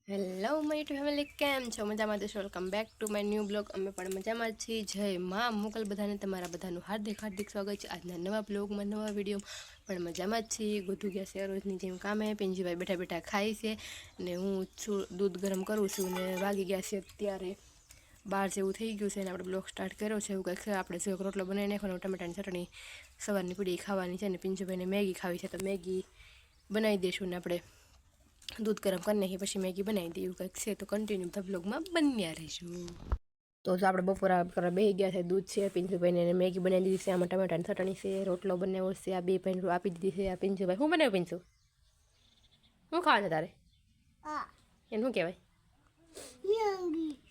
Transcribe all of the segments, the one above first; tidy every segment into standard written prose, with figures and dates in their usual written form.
Hello my two family, કેમ છો? મજામાં દેશો? Welcome back to my new blog. અમે પણ મજામાં જ છીએ. જય માં મોકલ બધાને, તમારા બધાનું હાર્દિક સ્વાગત છે આજના નવા બ્લોગમાં, નવા વિડીયોમાં. પણ મજામાં જ છીએ. ગોધુ ગયા છે રોજની જેમ કામે. પિંજીભાઈ બેઠા બેઠા ખાય છે ને હું છું દૂધ ગરમ કરું છું ને વાગી ગયા છે અત્યારે 12 જેવું થઈ ગયું છે ને આપણે બ્લોગ સ્ટાર્ટ કર્યો છે. એવું કંઈક આપણે સેવ રોટલો બનાવી નાખવાનો, ટમેટાની ચટણી સવારની પીડી ખાવાની છે ને પિંજુભાઈને મેગી ખાવી છે તો મેગી બનાવી દઈશું ને આપણે दूध गरम करने ही पीछे मैगी बनाई दी कंईक से। तो कंटिन्यू બધા બ્લોગમાં બન્યા રહીશું। તો જો આપણે બપોરા કરવા બેસી ગયા છે, દૂધ છે, પિંજુભાઈને મેગી બનાવી દીધી છે, આમાં ટમેટાની ચટણી છે, રોટલો બનાવ્યો છે, આ બે ભાઈ આપી દીધી છે। આ પિંજુભાઈ શું બનાવ્યું? પિંજુ શું ખાવાનું તારે? એને શું કહેવાય?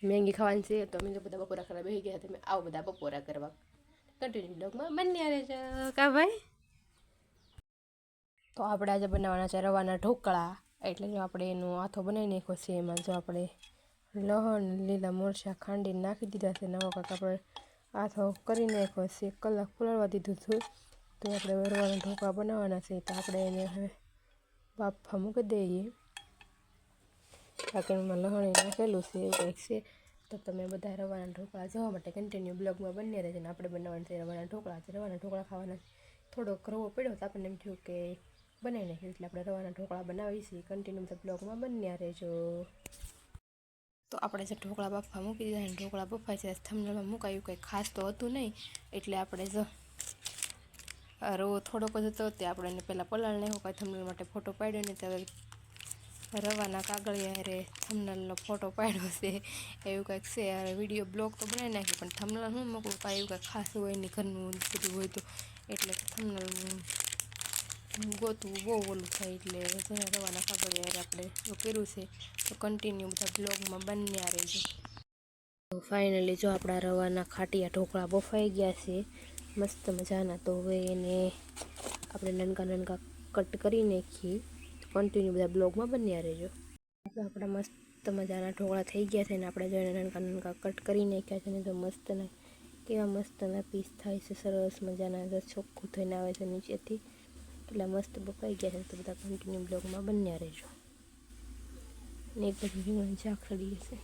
મેગી ખાવાની છે। તો અમે બધા બપોરા કરવા બેસી ગયા તમે આવો બધા બપોરા કરવા। કન્ટિન્યુ બ્લોગમાં બન્યા રહેજો કા ભાઈ। તો આપણે આજે બનાવવાના છે રવાના ઢોકળા। એટલે જો આપણે એનો આથો બનાવી નાખ્યો છે। એમાં જો આપણે લસણ લીલા મરચાં ખાંડીને નાખી દીધા છે। નવો કાંક આપણે આથો કરી નાખ્યો છે, 1 કલાક ફુલાવા દીધું હતું। તો આપણે રવાના ઢોકળા બનાવવાના છે તો આપણે એને હવે બાફા મૂકી દઈએ। બાકી એમાં લસણ નાખેલું છે એવું કંઈક છે। તો તમે બધા રવાના ઢોકળા જોવા માટે કન્ટિન્યુ બ્લોગમાં બની રહેજો ને આપણે બનાવવાના છે રવાના ઢોકળા। રવાના ઢોકળા ખાવાના થોડોક રવો પડ્યો તો આપણને એમ થયું કે બનાવી નાખ્યું, એટલે આપણે રવાના ઢોકળા બનાવી છીએ। કન્ટિન્યુ બધા બ્લોગમાં બન્યા રહેજો। તો આપણે જે ઢોકળા બાફવા મૂકી દીધા ને ઢોકળા બફાય છે, થંભનેલમાં મુકાયું કંઈ ખાસ તો હતું નહીં, એટલે આપણે જો રવો થોડોક જ હતો તે આપણે એને પહેલાં પલાળ નાખ્યો, કાંઈ થંભનેલ માટે ફોટો પાડ્યો ને ત્યારે રવાના કાગળિયા રે થંભનેલનો ફોટો પાડ્યો છે એવું કંઈક છે। હવે વિડીયો બ્લોગ તો બનાવી નાખ્યો પણ થંભનેલ શું મૂકવું કાંઈ એવું કંઈ ખાસ હોય નહીં, ઘરનું બધું હોય તો એટલે થંભનેલ ગોતવું બહુ ઓલું થાય, એટલે જેના રવાના કાગળિયા આપણે કર્યું છે। તો કન્ટિન્યુ બધા બ્લોગમાં બન્યા રહેજો। તો ફાઇનલી જો આપણા રવાના ખાટિયા ઢોકળા બફાઈ ગયા છે મસ્ત મજાના। તો હવે એને આપણે નાનકા કટ કરી નાખીએ। તો કન્ટિન્યુ બધા બ્લોગમાં બન્યા રહેજો। તો આપણા મસ્ત મજાના ઢોકળા થઈ ગયા છે ને આપણે જો એને નાનકા કટ કરી નાખ્યા છે ને તો મસ્તના કેવા મસ્તના પીસ થાય છે, સરસ મજાના ચોખ્ખું થઈને આવે છે નીચેથી, એટલા મસ્ત બફાઈ ગયા છે। તો બધા કન્ટિન્યુ બ્લોગમાં બન્યા રહેજો। ને એક બાજુ રીંગણ શાક સડી જશે।